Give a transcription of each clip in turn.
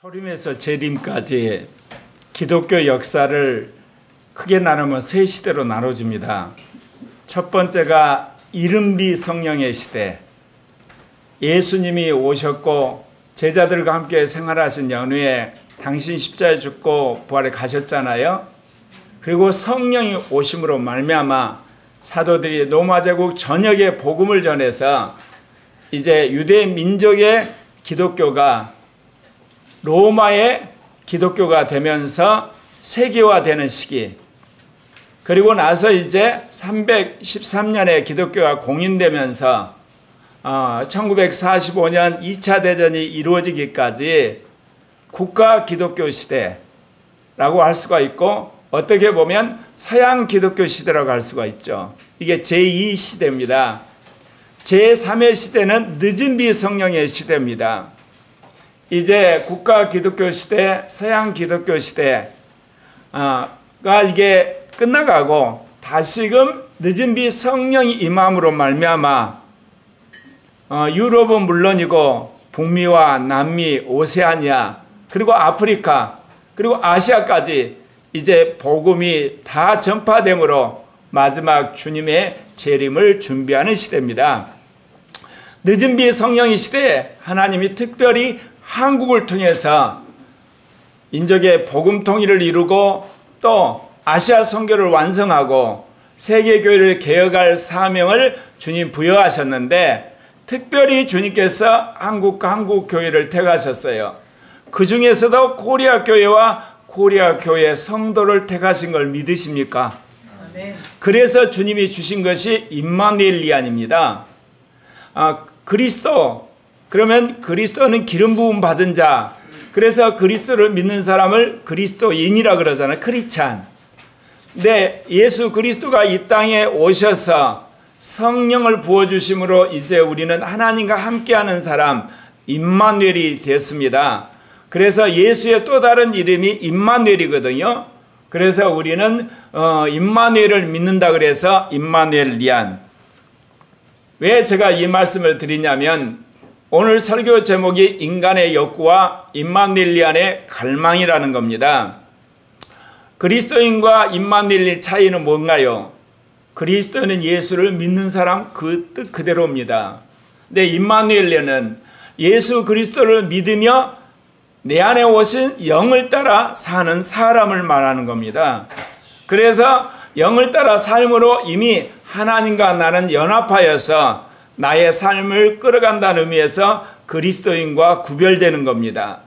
초림에서 재림까지 기독교 역사를 크게 나누면 세 시대로 나눠집니다. 첫 번째가 이른비 성령의 시대. 예수님이 오셨고 제자들과 함께 생활하신 연후에 당신 십자가에 죽고 부활에 가셨잖아요. 그리고 성령이 오심으로 말미암아 사도들이 로마 제국 전역에 복음을 전해서 이제 유대 민족의 기독교가 로마의 기독교가 되면서 세계화되는 시기, 그리고 나서 이제 313년에 기독교가 공인되면서 1945년 2차 대전이 이루어지기까지 국가 기독교 시대라고 할 수가 있고, 어떻게 보면 서양 기독교 시대라고 할 수가 있죠. 이게 제2시대입니다. 제3의 시대는 늦은 비 성령의 시대입니다. 이제 국가 기독교 시대, 서양 기독교 시대가 이게 끝나가고 다시금 늦은 비 성령이 임함으로 말미암아 유럽은 물론이고 북미와 남미, 오세아니아, 그리고 아프리카, 그리고 아시아까지 이제 복음이 다 전파됨으로 마지막 주님의 재림을 준비하는 시대입니다. 늦은 비 성령의 시대에 하나님이 특별히 한국을 통해서 인족의 복음 통일을 이루고 또 아시아 선교를 완성하고 세계교회를 개혁할 사명을 주님 부여하셨는데, 특별히 주님께서 한국과 한국교회를 택하셨어요. 그 중에서도 코리아 교회와 코리아 교회 성도를 택하신 걸 믿으십니까? 아멘. 그래서 주님이 주신 것이 임마누엘리안입니다. 그리스도, 그러면 그리스도는 기름 부음 받은 자, 그래서 그리스도를 믿는 사람을 그리스도인이라 그러잖아요. 크리스찬. 근데 예수 그리스도가 이 땅에 오셔서 성령을 부어주심으로 이제 우리는 하나님과 함께하는 사람, 임마누엘이 됐습니다. 그래서 예수의 또 다른 이름이 임마누엘이거든요. 그래서 우리는 임마누엘을 믿는다 그래서 임마누엘리안. 왜 제가 이 말씀을 드리냐면, 오늘 설교 제목이 인간의 욕구와 임마누엘리안의 갈망이라는 겁니다. 그리스도인과 임마누엘의 차이는 뭔가요? 그리스도는 예수를 믿는 사람 그 뜻 그대로입니다. 근데 임마누엘리안은 예수 그리스도를 믿으며 내 안에 오신 영을 따라 사는 사람을 말하는 겁니다. 그래서 영을 따라 삶으로 이미 하나님과 나는 연합하여서 나의 삶을 끌어간다는 의미에서 그리스도인과 구별되는 겁니다.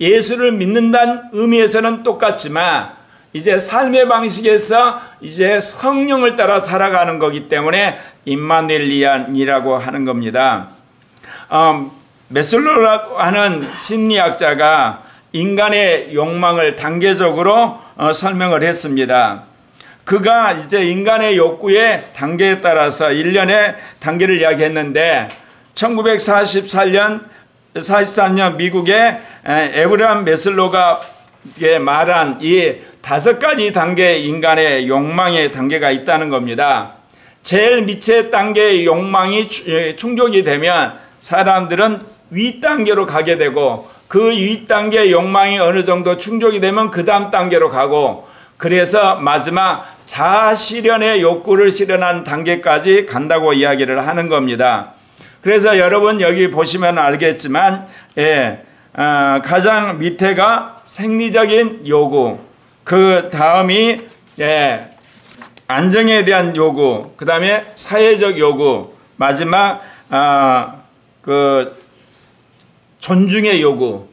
예수를 믿는다는 의미에서는 똑같지만 이제 삶의 방식에서 이제 성령을 따라 살아가는 거기 때문에 임마누엘리안이라고 하는 겁니다. 메슬로라고 하는 심리학자가 인간의 욕망을 단계적으로 설명을 했습니다. 그가 이제 인간의 욕구의 단계에 따라서 일련의 단계를 이야기했는데, 1944년 미국의 에브라함 메슬로가 말한 이 5가지 단계의 인간의 욕망의 단계가 있다는 겁니다. 제일 밑의 단계의 욕망이 충족이 되면 사람들은 윗단계로 가게 되고, 그 윗단계의 욕망이 어느 정도 충족이 되면 그 다음 단계로 가고, 그래서 마지막 자아실현의 욕구를 실현하는 단계까지 간다고 이야기를 하는 겁니다. 그래서 여러분 여기 보시면 알겠지만 가장 밑에가 생리적인 요구, 그 다음이 안정에 대한 요구, 그 다음에 사회적 요구, 마지막 그 존중의 요구,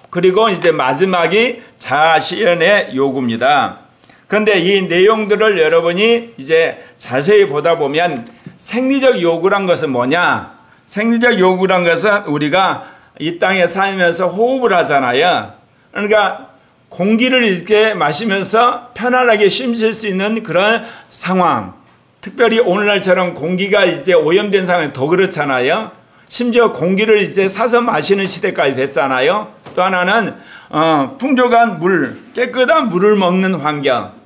그리고 이제 마지막이 자아실현의 요구입니다. 그런데 이 내용들을 여러분이 이제 자세히 보다 보면 생리적 요구란 것은 뭐냐? 생리적 요구란 것은 우리가 이 땅에 살면서 호흡을 하잖아요. 그러니까 공기를 이렇게 마시면서 편안하게 쉼 쉴 수 있는 그런 상황. 특별히 오늘날처럼 공기가 이제 오염된 상황이 더 그렇잖아요. 심지어 공기를 이제 사서 마시는 시대까지 됐잖아요. 또 하나는 풍족한 물, 깨끗한 물을 먹는 환경.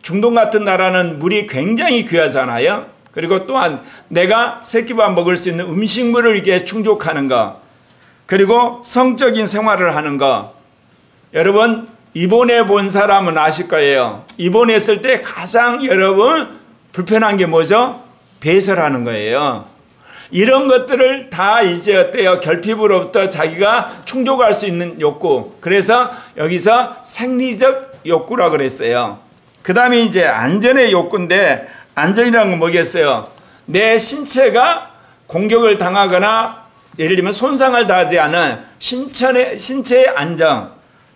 중동 같은 나라는 물이 굉장히 귀하잖아요. 그리고 또한 내가 새끼밥 먹을 수 있는 음식물을 이렇게 충족하는 것. 그리고 성적인 생활을 하는 것. 여러분 입원해 본 사람은 아실 거예요. 입원했을 때 가장 여러분 불편한 게 뭐죠? 배설하는 거예요. 이런 것들을 다 이제 어때요? 결핍으로부터 자기가 충족할 수 있는 욕구. 그래서 여기서 생리적 욕구라 그랬어요. 그 다음에 이제 안전의 욕구인데, 안전이라는 건 뭐겠어요? 내 신체가 공격을 당하거나 예를 들면 손상을 당하지 않은 신체의 안정.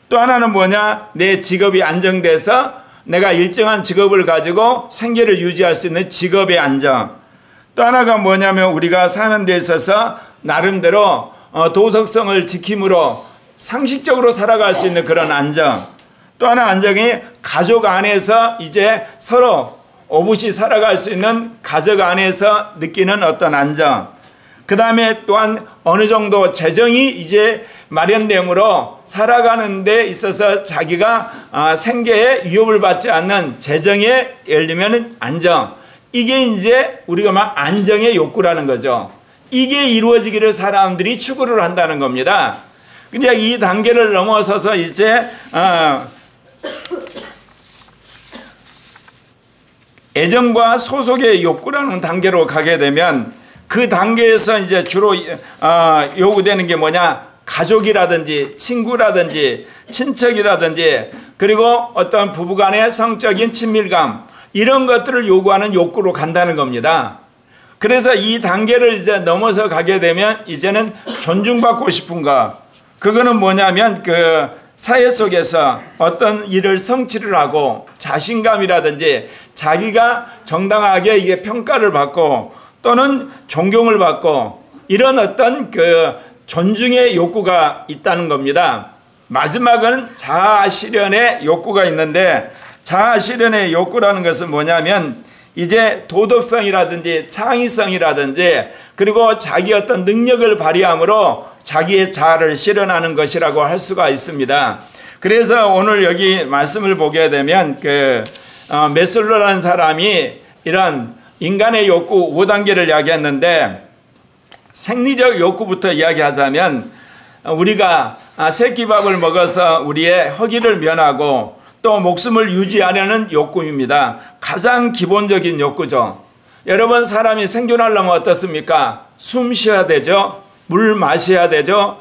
또 하나는 뭐냐? 내 직업이 안정돼서 내가 일정한 직업을 가지고 생계를 유지할 수 있는 직업의 안정. 또 하나가 뭐냐면 우리가 사는 데 있어서 나름대로 도덕성을 지킴으로 상식적으로 살아갈 수 있는 그런 안정. 또 하나 안정이 가족 안에서 이제 서로 오붓이 살아갈 수 있는 가족 안에서 느끼는 어떤 안정. 그 다음에 또한 어느 정도 재정이 이제 마련됨으로 살아가는 데 있어서 자기가 생계에 위협을 받지 않는 재정의 예를 들면 안정. 이게 이제 우리가 막 안정의 욕구라는 거죠. 이게 이루어지기를 사람들이 추구를 한다는 겁니다. 근데 이 단계를 넘어서서 이제 애정과 소속의 욕구라는 단계로 가게 되면 그 단계에서 이제 주로 요구되는 게 뭐냐? 가족이라든지 친구라든지 친척이라든지 그리고 어떤 부부간의 성적인 친밀감 이런 것들을 요구하는 욕구로 간다는 겁니다. 그래서 이 단계를 이제 넘어서 가게 되면 이제는 존중받고 싶은 것. 그거는 뭐냐면 그 사회 속에서 어떤 일을 성취를 하고 자신감이라든지 자기가 정당하게 이게 평가를 받고 또는 존경을 받고 이런 어떤 그 존중의 욕구가 있다는 겁니다. 마지막은 자아 실현의 욕구가 있는데 자아 실현의 욕구라는 것은 뭐냐면 이제 도덕성이라든지 창의성이라든지 그리고 자기 어떤 능력을 발휘함으로 자기의 자아를 실현하는 것이라고 할 수가 있습니다. 그래서 오늘 여기 말씀을 보게 되면 메슬로라는 사람이 이런 인간의 욕구 5단계를 이야기했는데 생리적 욕구부터 이야기하자면 우리가 새끼밥을 먹어서 우리의 허기를 면하고 또 목숨을 유지하려는 욕구입니다. 가장 기본적인 욕구죠. 여러분 사람이 생존하려면 어떻습니까? 숨 쉬어야 되죠. 물 마셔야 되죠.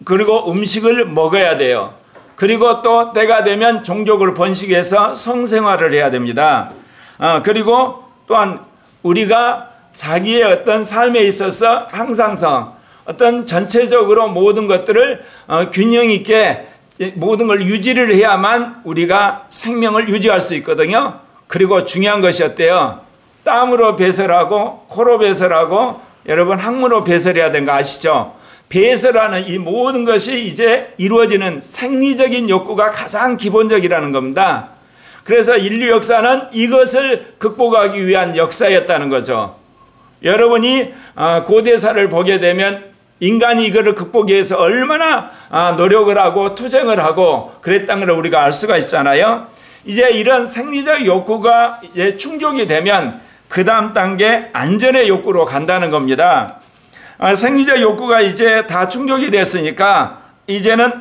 그리고 음식을 먹어야 돼요. 그리고 또 때가 되면 종족을 번식해서 성생활을 해야 됩니다. 그리고 또한 우리가 자기의 어떤 삶에 있어서 항상성 어떤 전체적으로 모든 것들을 균형 있게 모든 걸 유지를 해야만 우리가 생명을 유지할 수 있거든요. 그리고 중요한 것이 어때요? 땀으로 배설하고 코로 배설하고 여러분 항문으로 배설해야 되는 거 아시죠? 배설하는 이 모든 것이 이제 이루어지는 생리적인 욕구가 가장 기본적이라는 겁니다. 그래서 인류 역사는 이것을 극복하기 위한 역사였다는 거죠. 여러분이 고대사를 보게 되면 인간이 이거를 극복하기 위해서 얼마나 노력을 하고 투쟁을 하고 그랬다는 걸 우리가 알 수가 있잖아요. 이제 이런 생리적 욕구가 이제 충족이 되면 그 다음 단계 안전의 욕구로 간다는 겁니다. 생리적 욕구가 이제 다 충족이 됐으니까 이제는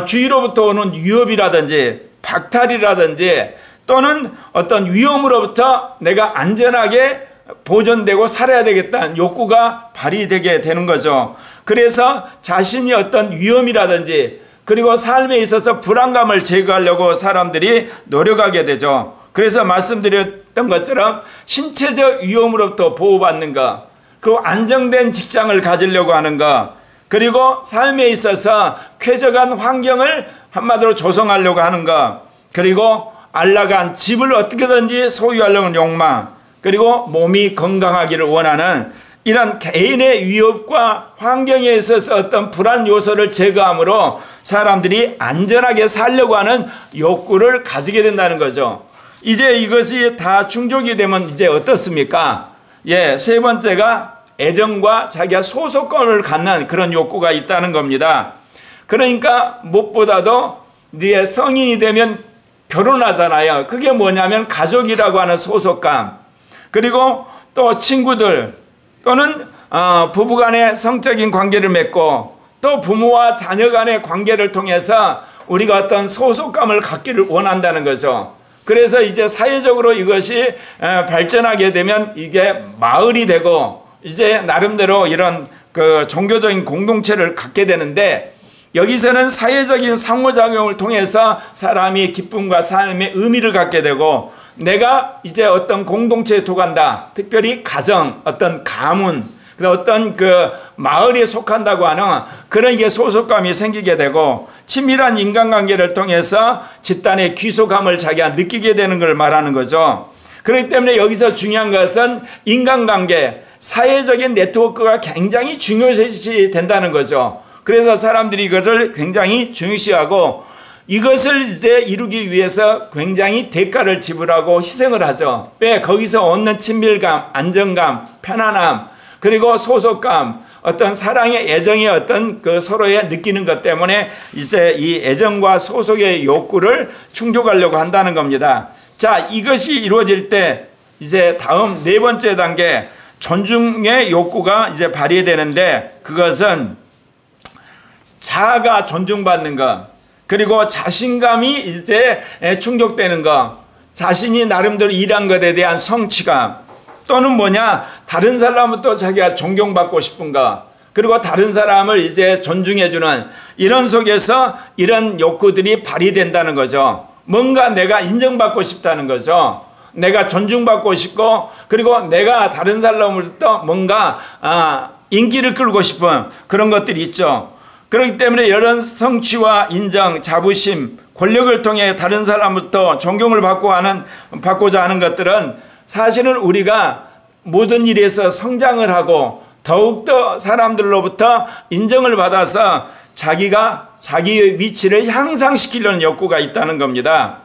주위로부터 오는 위협이라든지 박탈이라든지 또는 어떤 위험으로부터 내가 안전하게 보존되고 살아야 되겠다는 욕구가 발휘되게 되는 거죠. 그래서 자신이 어떤 위험이라든지 그리고 삶에 있어서 불안감을 제거하려고 사람들이 노력하게 되죠. 그래서 말씀드렸던 것처럼 신체적 위험으로부터 보호받는 것, 그리고 안정된 직장을 가지려고 하는 것, 그리고 삶에 있어서 쾌적한 환경을 한마디로 조성하려고 하는 것, 그리고 안락한 집을 어떻게든지 소유하려는 욕망, 그리고 몸이 건강하기를 원하는 이런 개인의 위협과 환경에 있어서 어떤 불안 요소를 제거함으로 사람들이 안전하게 살려고 하는 욕구를 가지게 된다는 거죠. 이제 이것이 다 충족이 되면 이제 어떻습니까? 세 번째가 애정과 자기가 소속감을 갖는 그런 욕구가 있다는 겁니다. 그러니까 무엇보다도 네가 성인이 되면 결혼하잖아요. 그게 뭐냐면 가족이라고 하는 소속감, 그리고 또 친구들 또는 부부간의 성적인 관계를 맺고 또 부모와 자녀 간의 관계를 통해서 우리가 어떤 소속감을 갖기를 원한다는 거죠. 그래서 이제 사회적으로 이것이 발전하게 되면 이게 마을이 되고 이제 나름대로 이런 그 종교적인 공동체를 갖게 되는데, 여기서는 사회적인 상호작용을 통해서 사람이 기쁨과 삶의 의미를 갖게 되고, 내가 이제 어떤 공동체에 속한다, 특별히 가정, 어떤 가문, 어떤 그 마을에 속한다고 하는 그런 게 소속감이 생기게 되고, 친밀한 인간관계를 통해서 집단의 귀속감을 자기가 느끼게 되는 걸 말하는 거죠. 그렇기 때문에 여기서 중요한 것은 인간관계, 사회적인 네트워크가 굉장히 중요시 된다는 거죠. 그래서 사람들이 이것을 굉장히 중요시하고, 이것을 이제 이루기 위해서 굉장히 대가를 지불하고 희생을 하죠. 왜? 거기서 얻는 친밀감, 안정감, 편안함, 그리고 소속감, 어떤 사랑의 애정의 어떤 그 서로의 느끼는 것 때문에 이제 이 애정과 소속의 욕구를 충족하려고 한다는 겁니다. 자, 이것이 이루어질 때 이제 다음 네 번째 단계, 존중의 욕구가 이제 발휘되는데, 그것은 자아가 존중받는 것, 그리고 자신감이 이제 충족되는 것, 자신이 나름대로 일한 것에 대한 성취감, 또는 뭐냐, 다른 사람부터 자기가 존경받고 싶은 것, 그리고 다른 사람을 이제 존중해주는 이런 속에서 이런 욕구들이 발휘된다는 거죠. 뭔가 내가 인정받고 싶다는 거죠. 내가 존중받고 싶고, 그리고 내가 다른 사람으로부터 뭔가 인기를 끌고 싶은 그런 것들이 있죠. 그렇기 때문에 이런 성취와 인정, 자부심, 권력을 통해 다른 사람부터 존경을 받고자 하는 것들은 사실은 우리가 모든 일에서 성장을 하고 더욱더 사람들로부터 인정을 받아서 자기가 자기의 위치를 향상시키려는 욕구가 있다는 겁니다.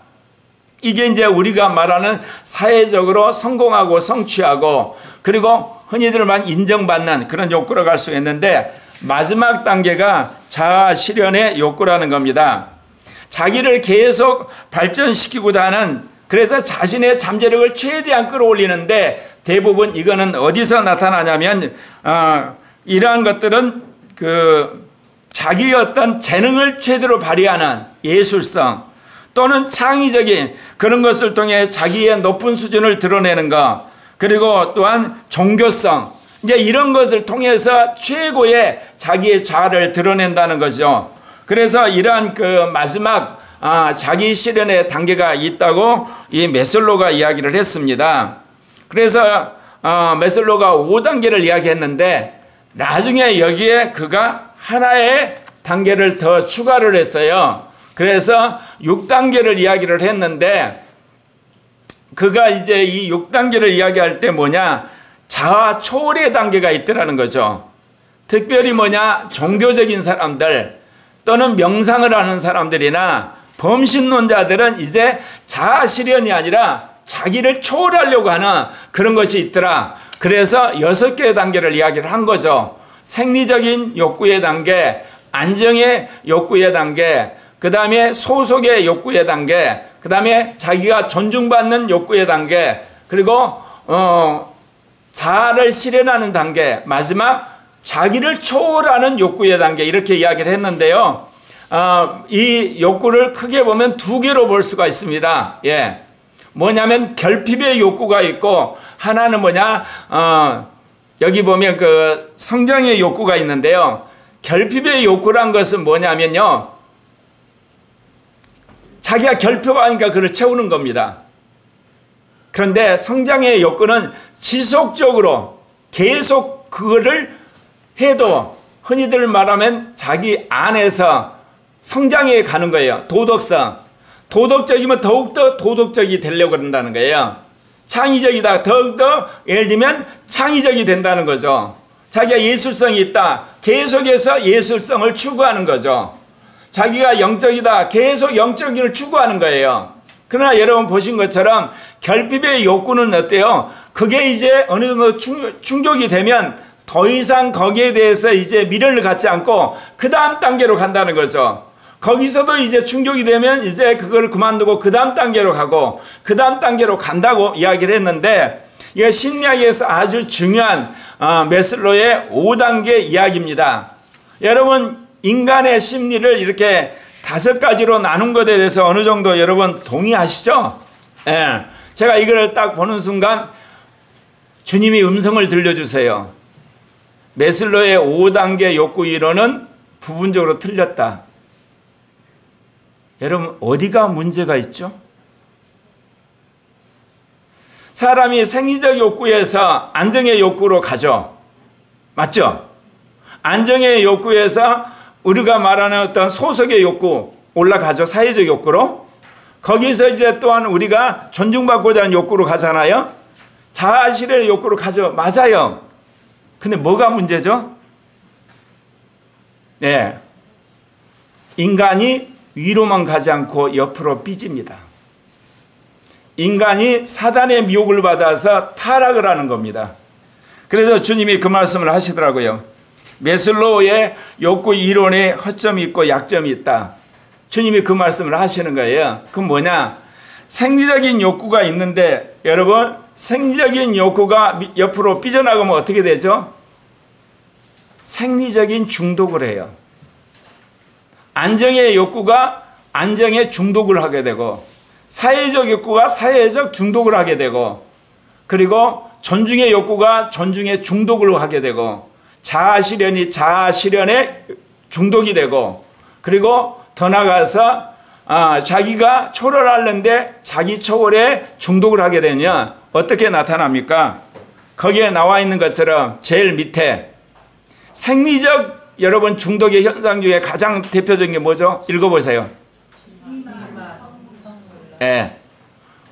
이게 이제 우리가 말하는 사회적으로 성공하고 성취하고, 그리고 흔히들 말 인정받는 그런 욕구로 갈 수 있는데, 마지막 단계가 자아 실현의 욕구라는 겁니다. 자기를 계속 발전시키고자 하는, 그래서 자신의 잠재력을 최대한 끌어올리는데, 대부분 이거는 어디서 나타나냐면 이러한 것들은 그 자기의 어떤 재능을 최대로 발휘하는 예술성, 또는 창의적인 그런 것을 통해 자기의 높은 수준을 드러내는 것, 그리고 또한 종교성, 이제 이런 것을 통해서 최고의 자기의 자아를 드러낸다는 거죠. 그래서 이러한 그 마지막 자기 실현의 단계가 있다고 이 메슬로가 이야기를 했습니다. 그래서 메슬로가 5단계를 이야기했는데, 나중에 여기에 그가 하나의 단계를 더 추가를 했어요. 그래서 6단계를 이야기를 했는데, 그가 이제 이 6단계를 이야기할 때 뭐냐, 자아 초월의 단계가 있더라는 거죠. 특별히 뭐냐, 종교적인 사람들 또는 명상을 하는 사람들이나 범신론자들은 이제 자아 실현이 아니라 자기를 초월하려고 하는 그런 것이 있더라. 그래서 6개의 단계를 이야기를 한 거죠. 생리적인 욕구의 단계, 안정의 욕구의 단계, 그 다음에 소속의 욕구의 단계, 그 다음에 자기가 존중받는 욕구의 단계, 그리고 자아를 실현하는 단계, 마지막 자기를 초월하는 욕구의 단계, 이렇게 이야기를 했는데요. 이 욕구를 크게 보면 2개로 볼 수가 있습니다. 예. 뭐냐면 결핍의 욕구가 있고, 하나는 뭐냐, 여기 보면 그 성장의 욕구가 있는데요. 결핍의 욕구란 것은 뭐냐면요, 자기가 결핍하니까 그걸 채우는 겁니다. 그런데 성장의 욕구는 지속적으로 계속 그거를 해도 흔히들 말하면 자기 안에서 성장해 가는 거예요. 도덕성. 도덕적이면 더욱더 도덕적이 되려고 그런다는 거예요. 창의적이다. 더욱더 예를 들면 창의적이 된다는 거죠. 자기가 예술성이 있다. 계속해서 예술성을 추구하는 거죠. 자기가 영적이다. 계속 영적인을 추구하는 거예요. 그러나 여러분 보신 것처럼 결핍의 욕구는 어때요? 그게 이제 어느 정도 충족이 되면 더 이상 거기에 대해서 이제 미련을 갖지 않고 그 다음 단계로 간다는 거죠. 거기서도 이제 충족이 되면 이제 그걸 그만두고 그 다음 단계로 가고 그 다음 단계로 간다고 이야기를 했는데, 이거 심리학에서 아주 중요한 메슬로의 5단계 이야기입니다. 여러분 인간의 심리를 이렇게 5가지로 나눈 것에 대해서 어느 정도 여러분 동의하시죠? 예. 제가 이걸 딱 보는 순간 주님이 음성을 들려주세요. 메슬로의 5단계 욕구 이론은 부분적으로 틀렸다. 여러분 어디가 문제가 있죠? 사람이 생리적 욕구에서 안정의 욕구로 가죠. 맞죠? 안정의 욕구에서 우리가 말하는 어떤 소속의 욕구 올라가죠. 사회적 욕구로. 거기서 이제 또한 우리가 존중받고자 하는 욕구로 가잖아요. 자아실현의 욕구로 가죠. 맞아요. 근데 뭐가 문제죠? 네. 인간이 위로만 가지 않고 옆으로 삐집니다. 인간이 사단의 미혹을 받아서 타락을 하는 겁니다. 그래서 주님이 그 말씀을 하시더라고요. 메슬로우의 욕구 이론에 허점이 있고 약점이 있다. 주님이 그 말씀을 하시는 거예요. 그건 뭐냐? 생리적인 욕구가 있는데 여러분 생리적인 욕구가 옆으로 삐져나가면 어떻게 되죠? 생리적인 중독을 해요. 안정의 욕구가 안정에 중독을 하게 되고 사회적 욕구가 사회적 중독을 하게 되고 그리고 존중의 욕구가 존중에 중독을 하게 되고 자아실현이 자아실현에 중독이 되고 그리고 더 나아가서 자기가 초월하려는데 자기 초월에 중독을 하게 되면 어떻게 나타납니까? 거기에 나와 있는 것처럼 제일 밑에 생리적 여러분 중독의 현상 중에 가장 대표적인 게 뭐죠? 읽어보세요. 네.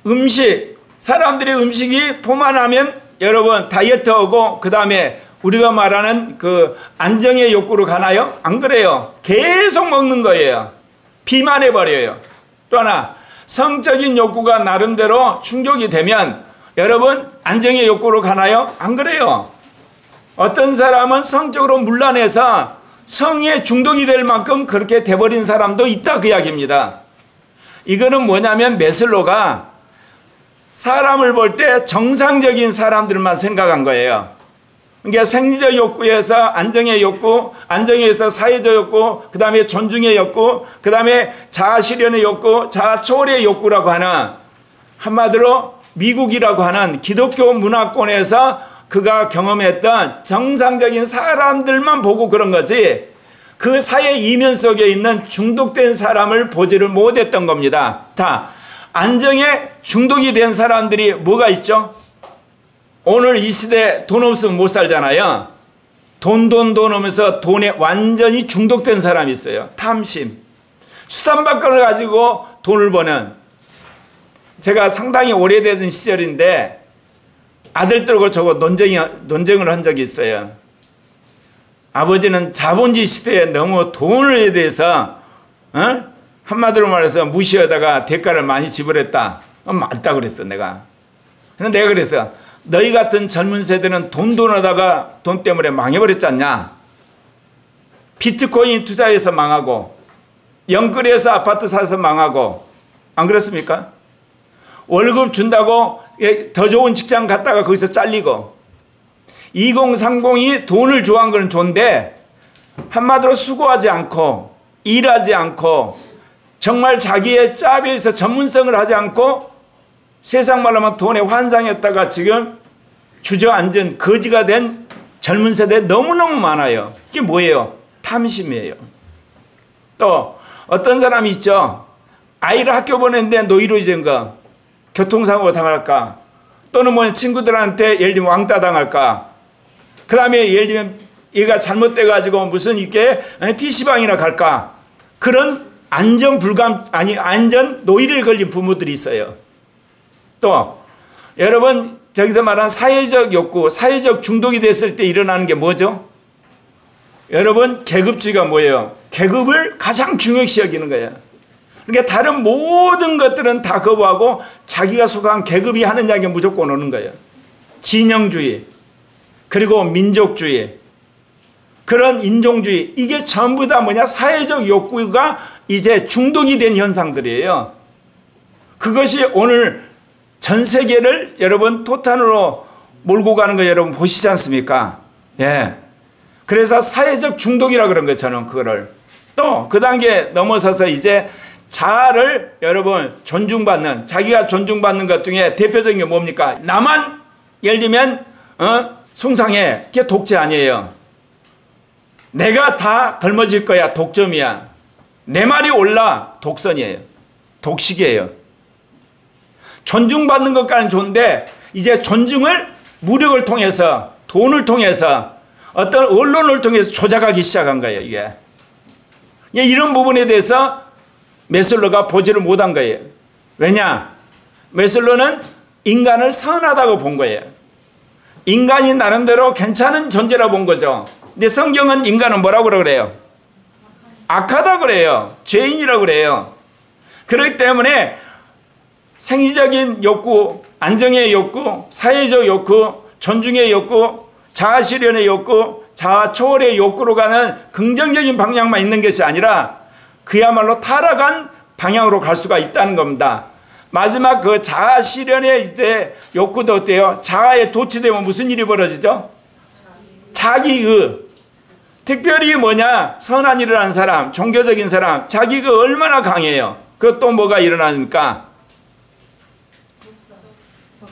음식. 사람들이 음식이 포만하면 여러분 다이어트하고 그 다음에 우리가 말하는 그 안정의 욕구로 가나요? 안 그래요. 계속 먹는 거예요. 비만해버려요. 또 하나 성적인 욕구가 나름대로 충족이 되면 여러분 안정의 욕구로 가나요? 안 그래요. 어떤 사람은 성적으로 문란해서 성에 중독이 될 만큼 그렇게 돼버린 사람도 있다 그 이야기입니다. 이거는 뭐냐면 메슬로가 사람을 볼 때 정상적인 사람들만 생각한 거예요. 그러니까 생리적 욕구에서 안정의 욕구, 안정에서 사회적 욕구, 그 다음에 존중의 욕구, 그 다음에 자아실현의 욕구, 자아초월의 욕구라고 하는 한마디로 미국이라고 하는 기독교 문화권에서 그가 경험했던 정상적인 사람들만 보고 그런 거지 그 사회 이면 속에 있는 중독된 사람을 보지를 못했던 겁니다. 자, 안정에 중독이 된 사람들이 뭐가 있죠? 오늘 이 시대에 돈 없으면 못 살잖아요. 돈 하면서 돈에 완전히 중독된 사람이 있어요. 탐심. 수단박근을 가지고 돈을 버는. 제가 상당히 오래된 시절인데 아들들하고 저거 논쟁을 한 적이 있어요. 아버지는 자본주의 시대에 너무 돈에 대해서 한마디로 말해서 무시하다가 대가를 많이 지불했다. 맞다 그랬어 내가. 근데 내가 그랬어. 너희 같은 젊은 세대는 돈하다가 돈 때문에 망해버렸지 않냐. 비트코인 투자해서 망하고 영끌에서 아파트 사서 망하고 안 그렇습니까? 월급 준다고 더 좋은 직장 갔다가 거기서 잘리고 2030이 돈을 좋아한 건 좋은데 한마디로 수고하지 않고 일하지 않고 정말 자기의 짭에서 전문성을 하지 않고 세상 말로 하면 돈에 환장했다가 지금 주저앉은 거지가 된 젊은 세대 너무너무 많아요. 이게 뭐예요? 탐심이에요. 또 어떤 사람이 있죠. 아이를 학교 보냈는데 노이로제인 거 교통사고 당할까 또는 뭐 친구들한테 예를 들면 왕따 당할까 그 다음에 예를 들면 얘가 잘못돼 가지고 무슨 이렇게 PC방이나 갈까 그런 안전 노이로에 걸린 부모들이 있어요. 또 여러분 저기서 말한 사회적 욕구, 사회적 중독이 됐을 때 일어나는 게 뭐죠? 여러분 계급주의가 뭐예요? 계급을 가장 중요시 여기는 거예요. 그러니까 다른 모든 것들은 다 거부하고 자기가 속한 계급이 하는 이야기 무조건 오는 거예요. 진영주의, 그리고 민족주의, 그런 인종주의 이게 전부 다 뭐냐? 사회적 욕구가 이제 중독이 된 현상들이에요. 그것이 오늘 전 세계를 여러분 토탄으로 몰고 가는 거 여러분 보시지 않습니까? 예. 그래서 사회적 중독이라 그런 거예요. 저는 그거를. 또 그 단계 넘어서서 이제 자아를 여러분 존중받는, 자기가 존중받는 것 중에 대표적인 게 뭡니까? 나만 예를 들면 숭상해. 그게 독재 아니에요. 내가 다 걸머질 거야. 독점이야. 내 말이 옳라. 독선이에요. 독식이에요. 존중받는 것까지는 좋은데 이제 존중을 무력을 통해서, 돈을 통해서, 어떤 언론을 통해서 조작하기 시작한 거예요. 이게 이런 부분에 대해서 메슬로가 보지를 못한 거예요. 왜냐? 메슬로는 인간을 선하다고 본 거예요. 인간이 나름대로 괜찮은 존재라고 본 거죠. 근데 성경은 인간은 뭐라고 그래요? 악하다고 그래요. 죄인이라고 그래요. 그렇기 때문에 생리적인 욕구, 안정의 욕구, 사회적 욕구, 존중의 욕구, 자아 실현의 욕구, 자아 초월의 욕구로 가는 긍정적인 방향만 있는 것이 아니라 그야말로 타락한 방향으로 갈 수가 있다는 겁니다. 마지막 그 자아 실현의 이제 욕구도 어때요? 자아에 도취되면 무슨 일이 벌어지죠? 자기의. 특별히 뭐냐? 선한 일을 하는 사람, 종교적인 사람, 자기가 얼마나 강해요. 그것도 뭐가 일어납니까?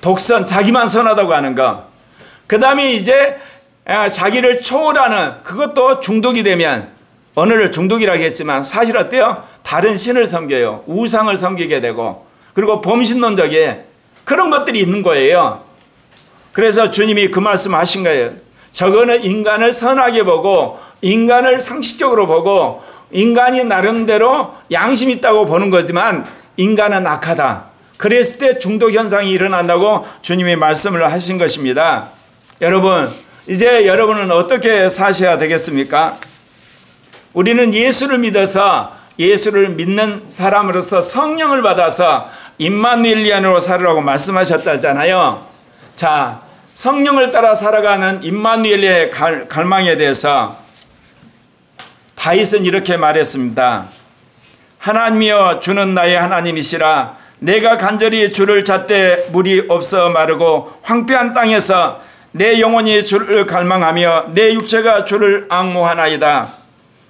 독선, 자기만 선하다고 하는 거. 그 다음에 이제 자기를 초월하는, 그것도 중독이 되면, 언어를 중독이라고 했지만 사실 어때요? 다른 신을 섬겨요. 우상을 섬기게 되고, 그리고 범신론적인 그런 것들이 있는 거예요. 그래서 주님이 그 말씀 하신 거예요. 저거는 인간을 선하게 보고, 인간을 상식적으로 보고, 인간이 나름대로 양심 있다고 보는 거지만 인간은 악하다. 그랬을 때 중독 현상이 일어난다고 주님이 말씀을 하신 것입니다. 여러분, 이제 여러분은 어떻게 사셔야 되겠습니까? 우리는 예수를 믿어서, 예수를 믿는 사람으로서 성령을 받아서 임마누엘리안으로 살으라고 말씀하셨다잖아요. 자, 성령을 따라 살아가는 임마누엘의 갈망에 대해서 다윗은 이렇게 말했습니다. 하나님이여, 주는 나의 하나님이시라. 내가 간절히 주를 찾되 물이 없어 마르고 황폐한 땅에서 내 영혼이 주를 갈망하며 내 육체가 주를 앙모하나이다.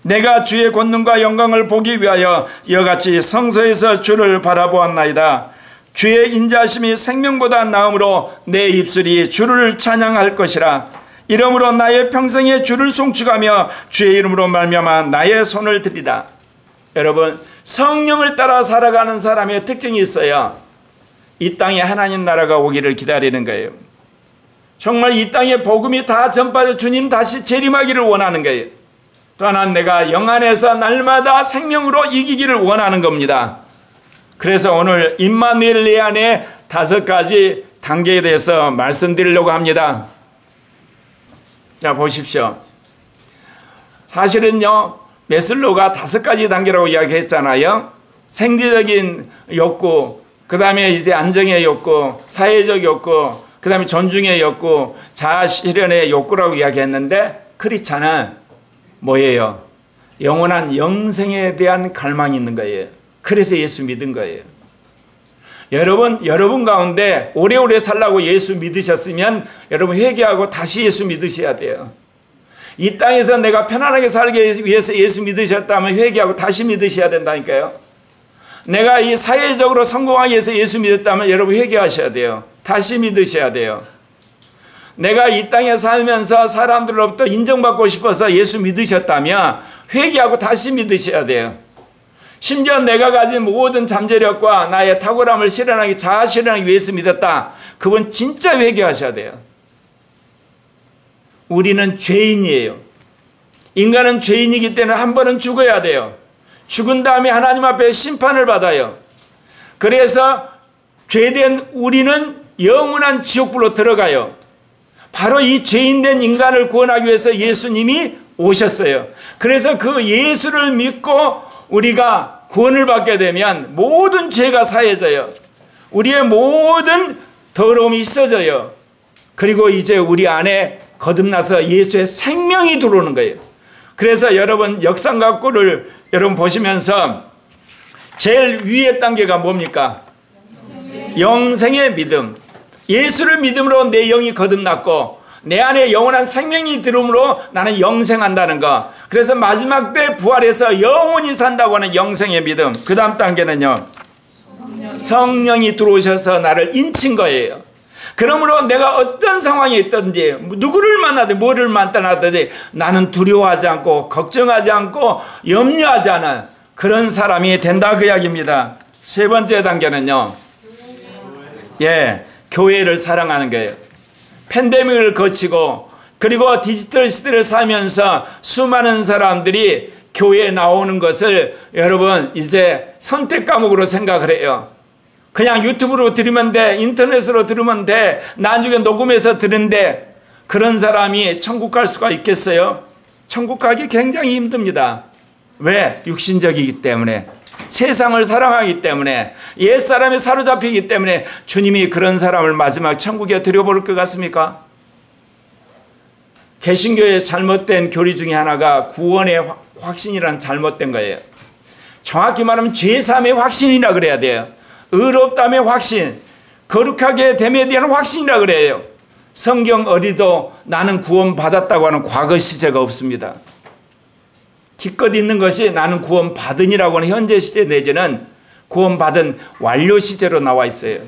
내가 주의 권능과 영광을 보기 위하여 이같이 성소에서 주를 바라보았나이다. 주의 인자심이 생명보다 나음으로 내 입술이 주를 찬양할 것이라. 이러므로 나의 평생에 주를 송축하며 주의 이름으로 말미암아 나의 손을 드리다. 여러분, 성령을 따라 살아가는 사람의 특징이 있어요. 이 땅에 하나님 나라가 오기를 기다리는 거예요. 정말 이 땅에 복음이 다 전파돼 주님 다시 재림하기를 원하는 거예요. 또 하나, 내가 영 안에서 날마다 생명으로 이기기를 원하는 겁니다. 그래서 오늘 임마누엘 내 안에 5가지 단계에 대해서 말씀드리려고 합니다. 자, 보십시오. 사실은요, 메슬로가 5가지 단계라고 이야기했잖아요. 생리적인 욕구, 그 다음에 이제 안정의 욕구, 사회적 욕구, 그 다음에 존중의 욕구, 자아 실현의 욕구라고 이야기했는데, 크리스찬은 뭐예요? 영원한 영생에 대한 갈망이 있는 거예요. 그래서 예수 믿은 거예요. 여러분 가운데 오래오래 살라고 예수 믿으셨으면 여러분 회개하고 다시 예수 믿으셔야 돼요. 이 땅에서 내가 편안하게 살기 위해서 예수 믿으셨다면 회개하고 다시 믿으셔야 된다니까요. 내가 이 사회적으로 성공하기 위해서 예수 믿었다면 여러분 회개하셔야 돼요. 다시 믿으셔야 돼요. 내가 이 땅에 살면서 사람들로부터 인정받고 싶어서 예수 믿으셨다면 회개하고 다시 믿으셔야 돼요. 심지어 내가 가진 모든 잠재력과 나의 탁월함을 실현하기, 자아 실현하기 위해서 믿었다. 그분 진짜 회개하셔야 돼요. 우리는 죄인이에요. 인간은 죄인이기 때문에 한 번은 죽어야 돼요. 죽은 다음에 하나님 앞에 심판을 받아요. 그래서 죄된 우리는 영원한 지옥불로 들어가요. 바로 이 죄인된 인간을 구원하기 위해서 예수님이 오셨어요. 그래서 그 예수를 믿고 우리가 구원을 받게 되면 모든 죄가 사해져요. 우리의 모든 더러움이 있어져요. 그리고 이제 우리 안에 거듭나서 예수의 생명이 들어오는 거예요. 그래서 여러분 역상각구를 여러분 보시면서 제일 위의 단계가 뭡니까? 영생의 믿음. 예수를 믿음으로 내 영이 거듭났고 내 안에 영원한 생명이 들음으로 나는 영생한다는 거. 그래서 마지막 때 부활해서 영원히 산다고 하는 영생의 믿음. 그 다음 단계는요, 성령이 들어오셔서 나를 인친 거예요. 그러므로 내가 어떤 상황에 있든지 누구를 만나든 뭐를 만나든지 나는 두려워하지 않고 걱정하지 않고 염려하지 않은 그런 사람이 된다 그 이야기입니다. 세 번째 단계는요, 교회를 사랑하는 거예요. 팬데믹을 거치고 그리고 디지털 시대를 살면서 수많은 사람들이 교회에 나오는 것을 여러분 이제 선택 과목으로 생각을 해요. 그냥 유튜브로 들으면 돼, 인터넷으로 들으면 돼, 나중에 녹음해서 들은데 그런 사람이 천국 갈 수가 있겠어요? 천국 가기 굉장히 힘듭니다. 왜? 육신적이기 때문에, 세상을 사랑하기 때문에, 옛사람에 사로잡히기 때문에. 주님이 그런 사람을 마지막 천국에 들여볼 것 같습니까? 개신교의 잘못된 교리 중에 하나가 구원의 확신이란 잘못된 거예요. 정확히 말하면 죄사함의 확신이라 그래야 돼요. 의롭다함의 확신, 거룩하게 됨에 대한 확신이라 그래요. 성경 어디도 나는 구원받았다고 하는 과거 시제가 없습니다. 기껏 있는 것이 나는 구원받으니라고 하는 현재 시제 내지는 구원받은 완료 시제로 나와 있어요.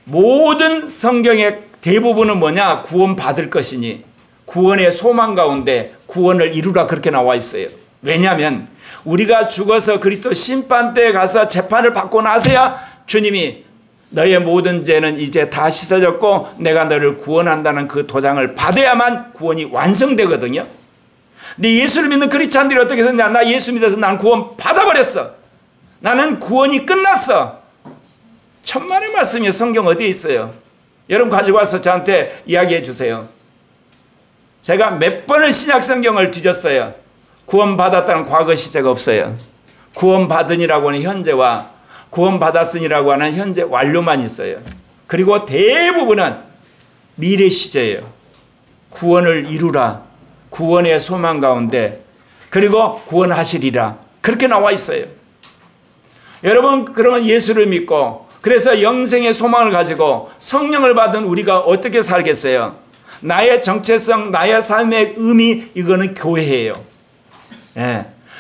모든 성경의 대부분은 뭐냐? 구원받을 것이니 구원의 소망 가운데 구원을 이루라 그렇게 나와 있어요. 왜냐하면 우리가 죽어서 그리스도 심판대에 가서 재판을 받고 나서야 주님이 너의 모든 죄는 이제 다 씻어졌고 내가 너를 구원한다는 그 도장을 받아야만 구원이 완성되거든요. 근데 예수를 믿는 크리스찬들이 어떻게 했냐? 나 예수 믿어서 난 구원 받아버렸어. 나는 구원이 끝났어. 천만의 말씀이 성경 어디에 있어요? 여러분 가지고 와서 저한테 이야기해 주세요. 제가 몇 번을 신약 성경을 뒤졌어요. 구원받았다는 과거 시제가 없어요. 구원받으니라고 하는 현재와 구원받았으니라고 하는 현재 완료만 있어요. 그리고 대부분은 미래 시제예요. 구원을 이루라. 구원의 소망 가운데 그리고 구원하시리라. 그렇게 나와 있어요. 여러분 그러면 예수를 믿고 그래서 영생의 소망을 가지고 성령을 받은 우리가 어떻게 살겠어요? 나의 정체성, 나의 삶의 의미, 이거는 교회예요.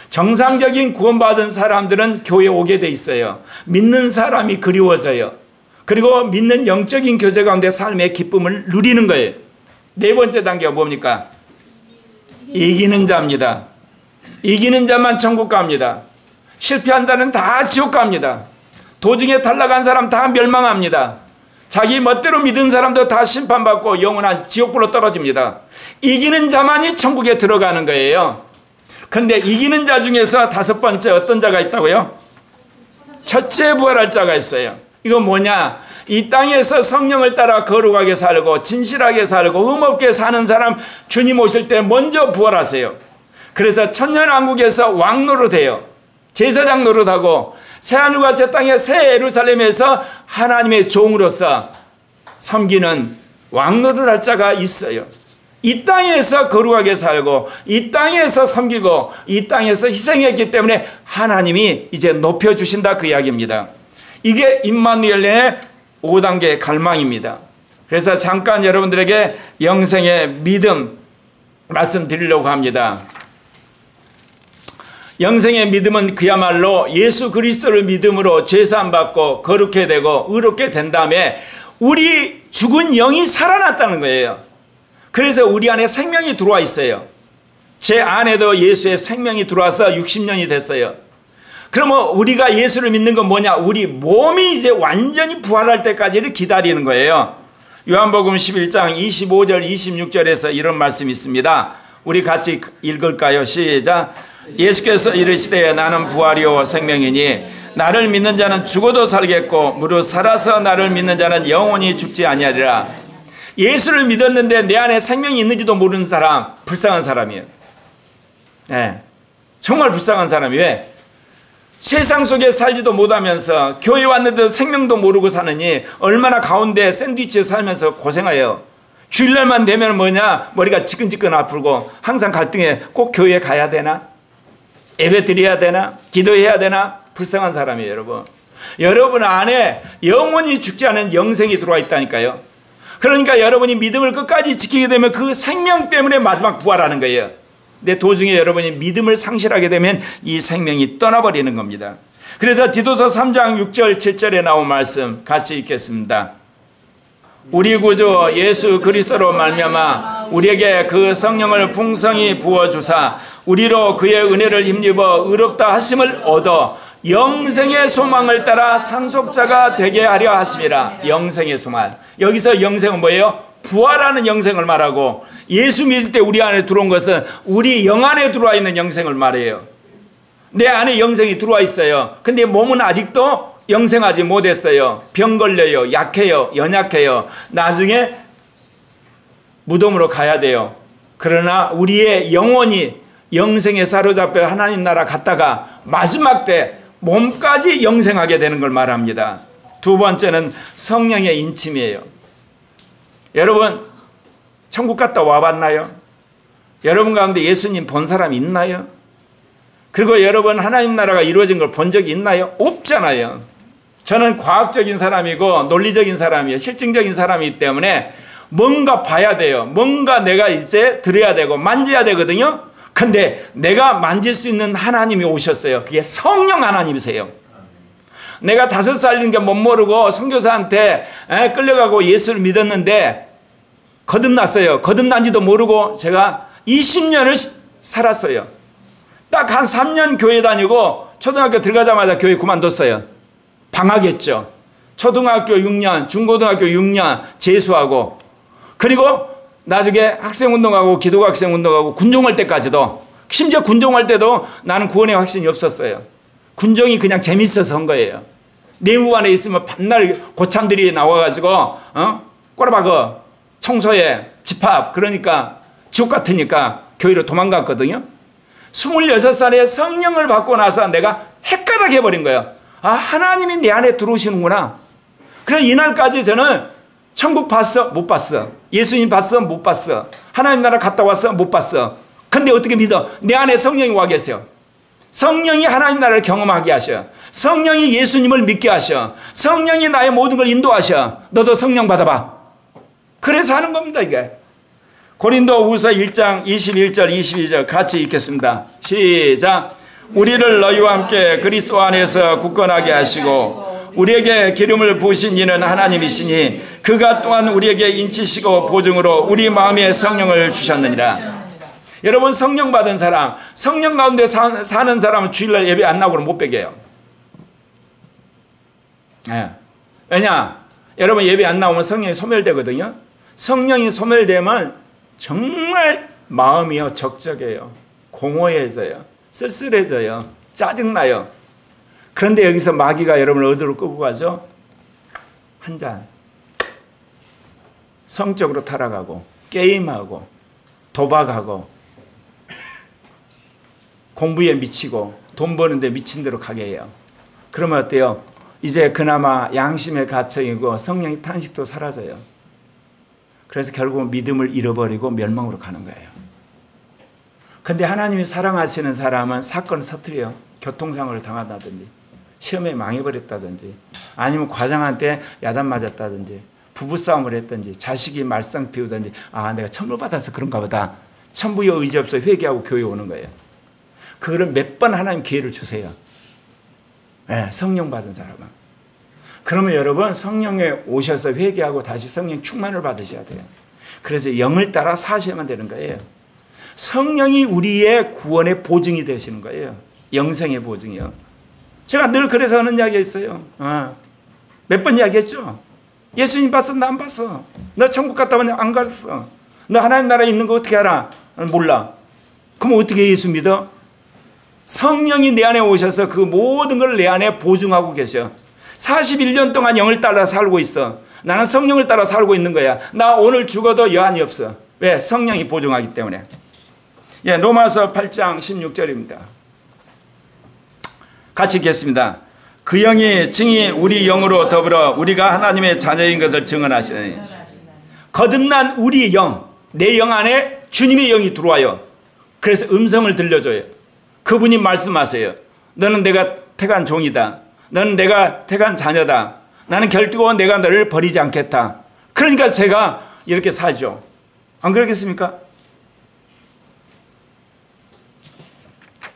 정상적인 구원받은 사람들은 교회에 오게 돼 있어요. 믿는 사람이 그리워져요. 그리고 믿는 영적인 교제 가운데 삶의 기쁨을 누리는 거예요. 네 번째 단계가 뭡니까? 이기는 자입니다. 이기는 자만 천국 갑니다. 실패한 자는 다 지옥 갑니다. 도중에 탈락한 사람 다 멸망합니다. 자기 멋대로 믿은 사람도 다 심판받고 영원한 지옥불로 떨어집니다. 이기는 자만이 천국에 들어가는 거예요. 그런데 이기는 자 중에서 다섯 번째 어떤 자가 있다고요? 첫째 부활할 자가 있어요. 이건 뭐냐? 이 땅에서 성령을 따라 거룩하게 살고 진실하게 살고 흠없게 사는 사람 주님 오실 때 먼저 부활하세요. 그래서 천년왕국에서 왕 노릇해요. 제사장 노릇하고 새하늘과 새 땅의 새 예루살렘에서 하나님의 종으로서 섬기는 왕 노릇할 자가 있어요. 이 땅에서 거룩하게 살고 이 땅에서 섬기고 이 땅에서 희생했기 때문에 하나님이 이제 높여주신다 그 이야기입니다. 이게 임마누엘의 5단계 갈망입니다. 그래서 잠깐 여러분들에게 영생의 믿음 말씀드리려고 합니다. 영생의 믿음은 그야말로 예수 그리스도를 믿음으로 죄사함 받고 거룩해 되고 의롭게 된 다음에 우리 죽은 영이 살아났다는 거예요. 그래서 우리 안에 생명이 들어와 있어요. 제 안에도 예수의 생명이 들어와서 60년이 됐어요. 그러면 우리가 예수를 믿는 건 뭐냐? 우리 몸이 이제 완전히 부활할 때까지를 기다리는 거예요. 요한복음 11장 25절 26절에서 이런 말씀이 있습니다. 우리 같이 읽을까요? 시작. 예수께서 이르시되 나는 부활이요 생명이니 나를 믿는 자는 죽어도 살겠고 무릇 살아서 나를 믿는 자는 영원히 죽지 아니하리라. 예수를 믿었는데 내 안에 생명이 있는지도 모르는 사람 불쌍한 사람이에요. 정말 불쌍한 사람이 왜? 세상 속에 살지도 못하면서 교회 왔는데도 생명도 모르고 사느니 얼마나 가운데 샌드위치에 살면서 고생해요. 주일날만 되면 뭐냐? 머리가 지끈지끈 아프고 항상 갈등해. 꼭 교회에 가야 되나? 예배 드려야 되나? 기도해야 되나? 불쌍한 사람이에요, 여러분. 여러분 안에 영원히 죽지 않은 영생이 들어와 있다니까요. 그러니까 여러분이 믿음을 끝까지 지키게 되면 그 생명 때문에 마지막 부활하는 거예요. 근데 도중에 여러분이 믿음을 상실하게 되면 이 생명이 떠나버리는 겁니다. 그래서 디도서 3장 6절 7절에 나온 말씀 같이 읽겠습니다. 우리 구주 예수 그리스도로 말미암아 우리에게 그 성령을 풍성히 부어주사 우리로 그의 은혜를 힘입어 의롭다 하심을 얻어 영생의 소망을 따라 상속자가 되게 하려 하심이라. 영생의 소망. 여기서 영생은 뭐예요? 부활하는 영생을 말하고, 예수 믿을 때 우리 안에 들어온 것은 우리 영 안에 들어와 있는 영생을 말해요. 내 안에 영생이 들어와 있어요. 근데 몸은 아직도 영생하지 못했어요. 병 걸려요. 약해요. 연약해요. 나중에 무덤으로 가야 돼요. 그러나 우리의 영혼이 영생에 사로잡혀 하나님 나라 갔다가 마지막 때 몸까지 영생하게 되는 걸 말합니다. 두 번째는 성령의 인침이에요. 여러분 천국 갔다 와봤나요? 여러분 가운데 예수님 본 사람이 있나요? 그리고 여러분 하나님 나라가 이루어진 걸 본 적이 있나요? 없잖아요. 저는 과학적인 사람이고 논리적인 사람이에요. 실증적인 사람이기 때문에 뭔가 봐야 돼요. 뭔가 내가 이제 들어야 되고 만져야 되거든요. 근데 내가 만질 수 있는 하나님이 오셨어요. 그게 성령 하나님이세요. 내가 5살인 게 못 모르고 선교사한테 끌려가고 예수를 믿었는데 거듭났어요. 거듭난지도 모르고 제가 20년을 살았어요. 딱 한 3년 교회 다니고 초등학교 들어가자마자 교회 그만뒀어요. 방학했죠. 초등학교 6년, 중고등학교 6년 재수하고, 그리고 나중에 학생운동하고 기독교 학생운동하고 군종할 때까지도, 심지어 군종할 때도 나는 구원의 확신이 없었어요. 군종이 그냥 재밌어서 한 거예요. 내무반에 있으면 밤날 고참들이 나와가지고 꼬라박어 청소해 집합, 그러니까 지옥 같으니까 교회로 도망갔거든요. 26살에 성령을 받고 나서 내가 헷가닥 해버린 거예요. 아, 하나님이 내 안에 들어오시는구나. 그래서 이날까지 저는 천국 봤어? 못 봤어. 예수님 봤어? 못 봤어. 하나님 나라 갔다 왔어? 못 봤어. 근데 어떻게 믿어? 내 안에 성령이 와 계세요. 성령이 하나님 나라를 경험하게 하셔. 성령이 예수님을 믿게 하셔. 성령이 나의 모든 걸 인도하셔. 너도 성령 받아봐. 그래서 하는 겁니다, 이게. 고린도후서 1장 21절 22절 같이 읽겠습니다. 시작. 우리를 너희와 함께 그리스도 안에서 굳건하게 하시고 우리에게 기름을 부으신 이는 하나님이시니 그가 또한 우리에게 인치시고 보증으로 우리 마음에 성령을 주셨느니라. 여러분 성령 받은 사람, 성령 가운데 사는 사람은 주일날 예배 안 나오고는 못 베겨요. 네. 왜냐? 여러분 예배 안 나오면 성령이 소멸되거든요. 성령이 소멸되면 정말 마음이요 적적해요. 공허해져요. 쓸쓸해져요. 짜증나요. 그런데 여기서 마귀가 여러분을 어디로 끌고 가죠? 한 잔. 성적으로 타락하고 게임하고 도박하고 공부에 미치고 돈 버는데 미친 대로 가게 해요. 그러면 어때요? 이제 그나마 양심의 가책이고 성령의 탄식도 사라져요. 그래서 결국은 믿음을 잃어버리고 멸망으로 가는 거예요. 근데 하나님이 사랑하시는 사람은 사건을 터뜨려요. 교통사고를 당한다든지 시험에 망해버렸다든지 아니면 과장한테 야단 맞았다든지 부부싸움을 했든지 자식이 말썽 피우든지 아 내가 천물 받아서 그런가 보다. 천부의 의지 없어 회개하고 교회 오는 거예요. 그거를 몇 번 하나님 기회를 주세요. 네, 성령 받은 사람은. 그러면 여러분 성령에 오셔서 회개하고 다시 성령 충만을 받으셔야 돼요. 그래서 영을 따라 사셔야만 되는 거예요. 성령이 우리의 구원의 보증이 되시는 거예요. 영생의 보증이요. 제가 늘 그래서 하는 이야기가 있어요. 몇 번 이야기했죠. 예수님 봤어? 나 안 봤어. 너 천국 갔다 왔냐? 안 갔어. 너 하나님 나라에 있는 거 어떻게 알아? 몰라. 그럼 어떻게 예수 믿어? 성령이 내 안에 오셔서 그 모든 걸 내 안에 보증하고 계셔. 41년 동안 영을 따라 살고 있어. 나는 성령을 따라 살고 있는 거야. 나 오늘 죽어도 여한이 없어. 왜? 성령이 보증하기 때문에. 예, 로마서 8장 16절입니다. 같이 읽겠습니다. 그 영이 증이 우리 영으로 더불어 우리가 하나님의 자녀인 것을 증언하시니. 거듭난 우리 영, 내 영 안에 주님의 영이 들어와요. 그래서 음성을 들려줘요. 그분이 말씀하세요. 너는 내가 택한 종이다. 너는 내가 택한 자녀다. 나는 결코 내가 너를 버리지 않겠다. 그러니까 제가 이렇게 살죠. 안 그렇겠습니까?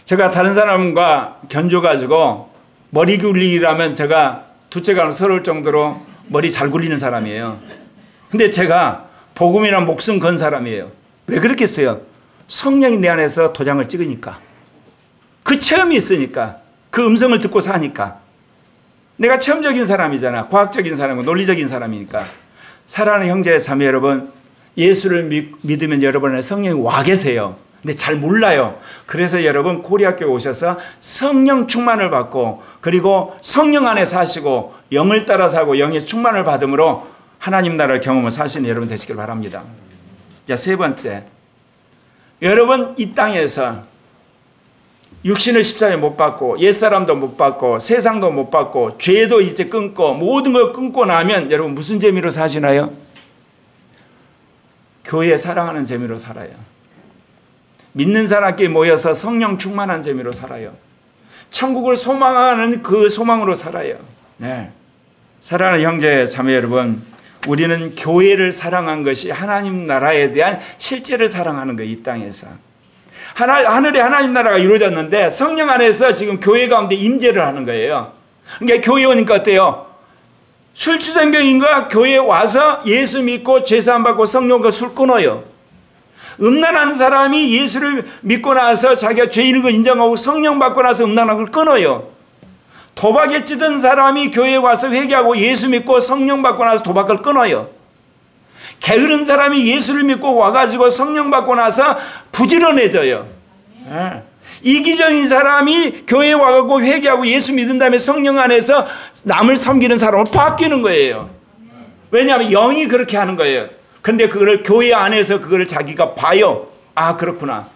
제가 다른 사람과 견줘가지고 머리 굴리라면 제가 둘째가 서러울 정도로 머리 잘 굴리는 사람이에요. 근데 제가 복음이나 목숨 건 사람이에요. 왜 그렇겠어요? 성령이 내 안에서 도장을 찍으니까. 그 체험이 있으니까. 그 음성을 듣고 사니까. 내가 체험적인 사람이잖아. 과학적인 사람이고 논리적인 사람이니까. 사랑하는 형제 자매 여러분, 예수를 믿으면 여러분의 성령이 와 계세요. 근데 잘 몰라요. 그래서 여러분 고리학교에 오셔서 성령 충만을 받고 그리고 성령 안에 사시고 영을 따라 사고 영의 충만을 받음으로 하나님 나라를 경험을 사시는 여러분 되시길 바랍니다. 자, 세 번째, 여러분 이 땅에서 육신을 십자가에 못 받고 옛사람도 못 받고 세상도 못 받고 죄도 이제 끊고 모든 걸 끊고 나면 여러분 무슨 재미로 사시나요? 교회 사랑하는 재미로 살아요. 믿는 사람끼리 모여서 성령 충만한 재미로 살아요. 천국을 소망하는 그 소망으로 살아요. 네. 사랑하는 형제 자매 여러분, 우리는 교회를 사랑한 것이 하나님 나라에 대한 실제를 사랑하는 거예요. 이 땅에서 하늘에 하나님 나라가 이루어졌는데 성령 안에서 지금 교회 가운데 임재를 하는 거예요. 그러니까 교회 오니까 어때요? 술주정병인가 교회에 와서 예수 믿고 죄사함 받고 성령과 술 끊어요. 음란한 사람이 예수를 믿고 나서 자기가 죄인인 걸 인정하고 성령 받고 나서 음란한 걸 끊어요. 도박에 찌든 사람이 교회에 와서 회개하고 예수 믿고 성령 받고 나서 도박을 끊어요. 게으른 사람이 예수를 믿고 와가지고 성령 받고 나서 부지런해져요. 이기적인 사람이 교회에 와가지고 회개하고 예수 믿은 다음에 성령 안에서 남을 섬기는 사람으로 바뀌는 거예요. 왜냐하면 영이 그렇게 하는 거예요. 근데 그거를 교회 안에서 그거를 자기가 봐요. 아, 그렇구나.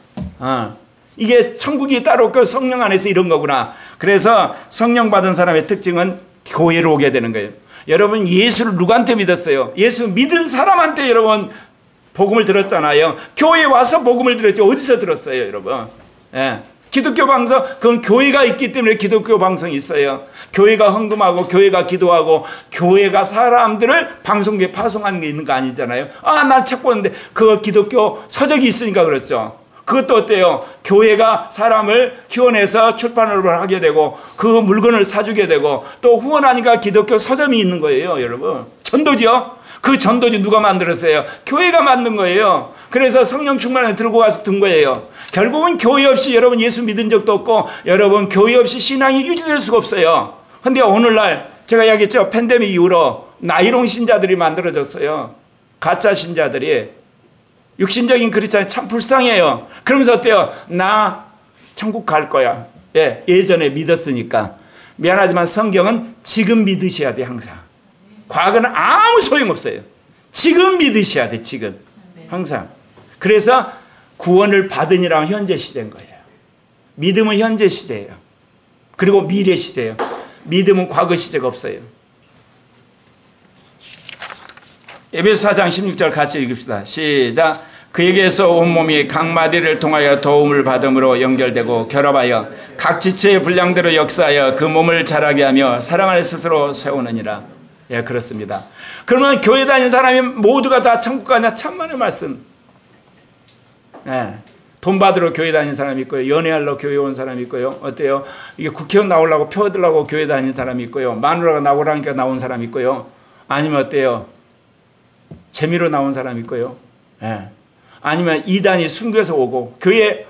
이게 천국이 따로 없고 성령 안에서 이런 거구나. 그래서 성령 받은 사람의 특징은 교회로 오게 되는 거예요. 여러분 예수를 누구한테 믿었어요? 예수 믿은 사람한테 여러분 복음을 들었잖아요. 교회에 와서 복음을 들었죠. 어디서 들었어요, 여러분? 예. 기독교 방송, 그건 교회가 있기 때문에 기독교 방송이 있어요. 교회가 헌금하고 교회가 기도하고 교회가 사람들을 방송국에 파송하는 게 있는 거 아니잖아요. 아, 난 책 보는데 그거 기독교 서적이 있으니까 그렇죠. 그것도 어때요? 교회가 사람을 기원해서 출판을 하게 되고 그 물건을 사주게 되고 또 후원하니까 기독교 서점이 있는 거예요, 여러분. 전도지요? 그 전도지 누가 만들었어요? 교회가 만든 거예요. 그래서 성령 충만을 들고 가서 든 거예요. 결국은 교회 없이 여러분 예수 믿은 적도 없고 여러분 교회 없이 신앙이 유지될 수가 없어요. 근데 오늘날 제가 이야기했죠. 팬데믹 이후로 나이롱 신자들이 만들어졌어요. 가짜 신자들이. 육신적인 크리스찬이 참 불쌍해요. 그러면서 어때요? 나 천국 갈 거야. 예, 예전에 믿었으니까. 미안하지만 성경은 지금 믿으셔야 돼, 항상. 과거는 아무 소용없어요. 지금 믿으셔야 돼, 지금. 항상. 그래서 구원을 받으니라면 현재 시대인 거예요. 믿음은 현재 시대예요. 그리고 미래 시대예요. 믿음은 과거 시대가 없어요. 에베소 4장 16절 같이 읽읍시다. 시작. 그에게서 온몸이 각 마디를 통하여 도움을 받음으로 연결되고 결합하여 각 지체의 분량대로 역사하여 그 몸을 자라게 하며 사랑 안에 스스로 세우느니라. 예, 그렇습니다. 그러면 교회 다니는 사람이 모두가 다 천국 가냐? 참만의 말씀. 예, 돈 받으러 교회 다니는 사람이 있고요. 연애하려고 교회 온 사람이 있고요. 어때요? 이게 국회의원 나오려고 표 얻으려고 교회 다니는 사람이 있고요. 마누라가 나오라니까 나온 사람이 있고요. 아니면 어때요? 재미로 나온 사람이 있고요. 예. 아니면 이단이 순교해서 오고 교회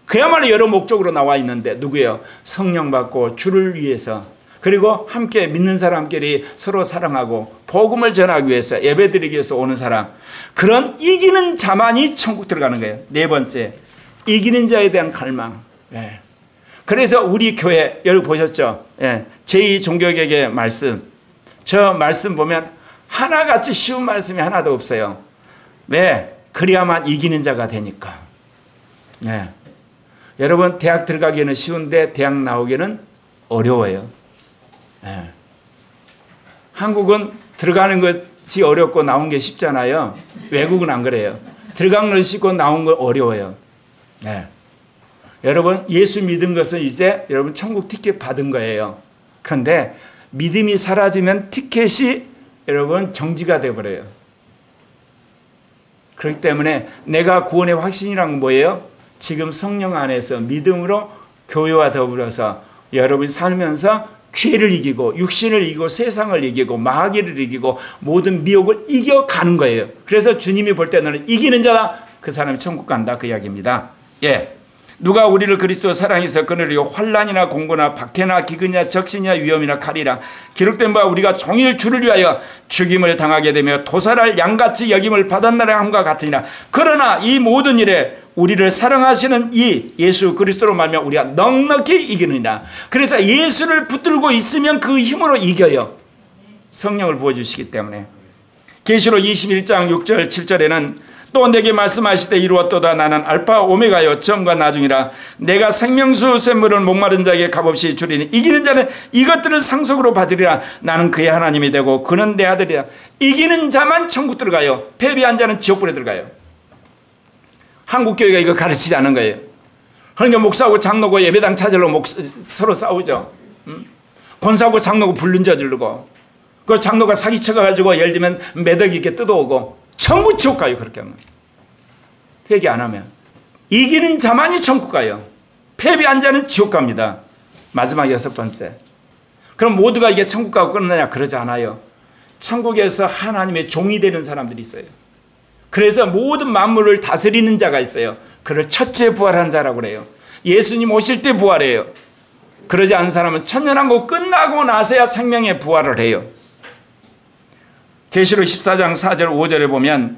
그야말로 여러 목적으로 나와 있는데 누구예요? 성령 받고 주를 위해서 그리고 함께 믿는 사람끼리 서로 사랑하고 복음을 전하기 위해서 예배드리기 위해서 오는 사람, 그런 이기는 자만이 천국 들어가는 거예요. 네 번째, 이기는 자에 대한 갈망. 예. 그래서 우리 교회 여러분 보셨죠? 예. 제2종교개혁의 말씀, 저 말씀 보면 하나같이 쉬운 말씀이 하나도 없어요. 왜? 그래야만 이기는 자가 되니까. 네. 여러분 대학 들어가기에는 쉬운데 대학 나오기에는 어려워요. 네. 한국은 들어가는 것이 어렵고 나온 게 쉽잖아요. 외국은 안 그래요. 들어간 건 쉽고 나온 건 어려워요. 네. 여러분 예수 믿은 것은 이제 여러분 천국 티켓 받은 거예요. 그런데 믿음이 사라지면 티켓이 여러분 정지가 돼버려요. 그렇기 때문에 내가 구원의 확신이란 건 뭐예요? 지금 성령 안에서 믿음으로 교회와 더불어서 여러분이 살면서 죄를 이기고 육신을 이기고 세상을 이기고 마귀를 이기고 모든 미혹을 이겨가는 거예요. 그래서 주님이 볼 때 너는 이기는 자다. 그 사람이 천국 간다. 그 이야기입니다. 예. 누가 우리를 그리스도 사랑해서 끊으려 환난이나 공고나 박해나 기근이나 적신이나 위험이나 칼이라 기록된 바 우리가 종일 주를 위하여 죽임을 당하게 되며 도살할 양같이 여김을 받았나라 함과 같으니라. 그러나 이 모든 일에 우리를 사랑하시는 이 예수 그리스도로 말미암아 우리가 넉넉히 이기느니라. 그래서 예수를 붙들고 있으면 그 힘으로 이겨요. 성령을 부어주시기 때문에. 계시록 21장 6절 7절에는 또 내게 말씀하시되 이루었도다. 나는 알파 오메가요 처음과 나중이라. 내가 생명수 샘물을 목마른 자에게 값없이 주리니 이기는 자는 이것들을 상속으로 받으리라. 나는 그의 하나님이 되고 그는 내 아들이라. 이기는 자만 천국 들어가요. 패배한 자는 지옥불에 들어가요. 한국교회가 이거 가르치지 않은 거예요. 그러니까 목사하고 장로고 예배당 찾으러 서로 싸우죠. 권사하고 장로고 불륜 저지르고 그 장로가 사기쳐가지고 예를 들면 매덕이 이렇게 뜯어오고 전부 지옥 가요. 그렇게 하면. 회개 안 하면. 이기는 자만이 천국 가요. 패배한 자는 지옥 갑니다. 마지막 6번째. 그럼 모두가 이게 천국 가고 끝나냐? 그러지 않아요. 천국에서 하나님의 종이 되는 사람들이 있어요. 그래서 모든 만물을 다스리는 자가 있어요. 그를 첫째 부활한 자라고 그래요. 예수님 오실 때 부활해요. 그러지 않은 사람은 천년왕국 끝나고 나서야 생명의 부활을 해요. 계시록 14장 4절 5절에 보면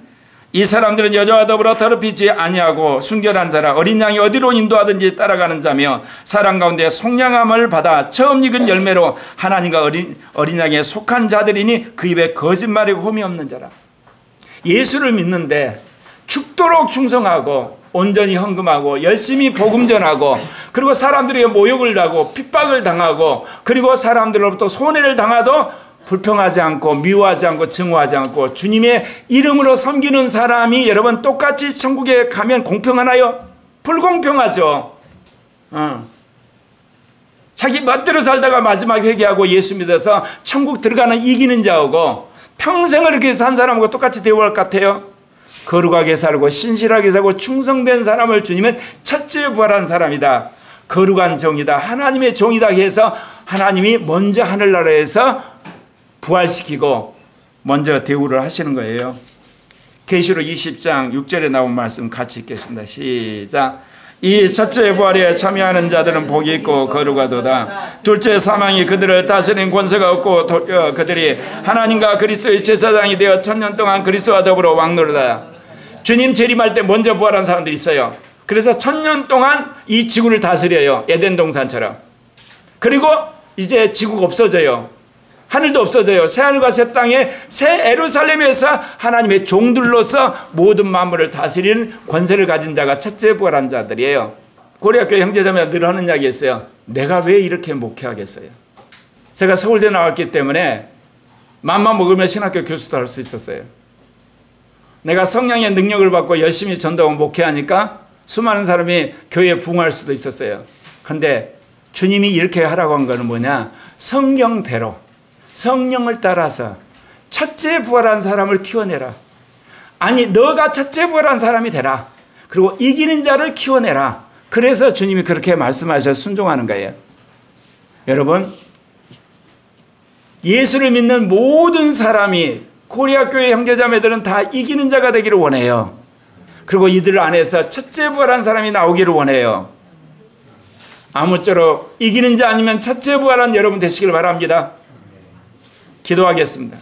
이 사람들은 여자와 더불어 더럽히지 아니하고 순결한 자라 어린 양이 어디로 인도하든지 따라가는 자며 사람 가운데 속량함을 받아 처음 익은 열매로 하나님과 어린 양에 속한 자들이니 그 입에 거짓말이고 흠이 없는 자라. 예수를 믿는데 죽도록 충성하고 온전히 헌금하고 열심히 복음 전하고 그리고 사람들에게 모욕을 하고 핍박을 당하고 그리고 사람들로부터 손해를 당하도 불평하지 않고 미워하지 않고 증오하지 않고 주님의 이름으로 섬기는 사람이 여러분 똑같이 천국에 가면 공평하나요? 불공평하죠. 자기 멋대로 살다가 마지막에 회개하고 예수 믿어서 천국 들어가는 이기는 자하고 평생을 이렇게 산 사람하고 똑같이 대우할 것 같아요? 거룩하게 살고 신실하게 살고 충성된 사람을 주님은 첫째 부활한 사람이다. 거룩한 종이다. 하나님의 종이다 해서 하나님이 먼저 하늘나라에서 부활시키고 먼저 대우를 하시는 거예요. 계시록 20장 6절에 나온 말씀 같이 읽겠습니다. 시작. 이 첫째 부활에 참여하는 자들은 복이 있고 거룩하도다. 둘째 사망이 그들을 다스린 권세가 없고 그들이 하나님과 그리스도의 제사장이 되어 천년 동안 그리스도와 더불어 왕노릇하다. 주님 재림할 때 먼저 부활한 사람들이 있어요. 그래서 천년 동안 이 지구를 다스려요. 에덴 동산처럼. 그리고 이제 지구가 없어져요. 하늘도 없어져요. 새하늘과 새 땅에 새 예루살렘에서 하나님의 종들로서 모든 만물을 다스리는 권세를 가진 자가 첫째 부활한 자들이에요. 고려학교 형제자매가 늘 하는 이야기 있어요. 내가 왜 이렇게 목회하겠어요? 제가 서울대 나왔기 때문에 맘만 먹으면 신학교 교수도 할 수 있었어요. 내가 성령의 능력을 받고 열심히 전도하고 목회하니까 수많은 사람이 교회에 부응할 수도 있었어요. 그런데 주님이 이렇게 하라고 한 거는 뭐냐? 성경대로 성령을 따라서 첫째 부활한 사람을 키워내라. 아니 너가 첫째 부활한 사람이 되라. 그리고 이기는 자를 키워내라. 그래서 주님이 그렇게 말씀하셔서 순종하는 거예요. 여러분 예수를 믿는 모든 사람이 코리아교회 형제자매들은 다 이기는 자가 되기를 원해요. 그리고 이들 안에서 첫째 부활한 사람이 나오기를 원해요. 아무쪼록 이기는 자 아니면 첫째 부활한 여러분 되시길 바랍니다. 기도하겠습니다.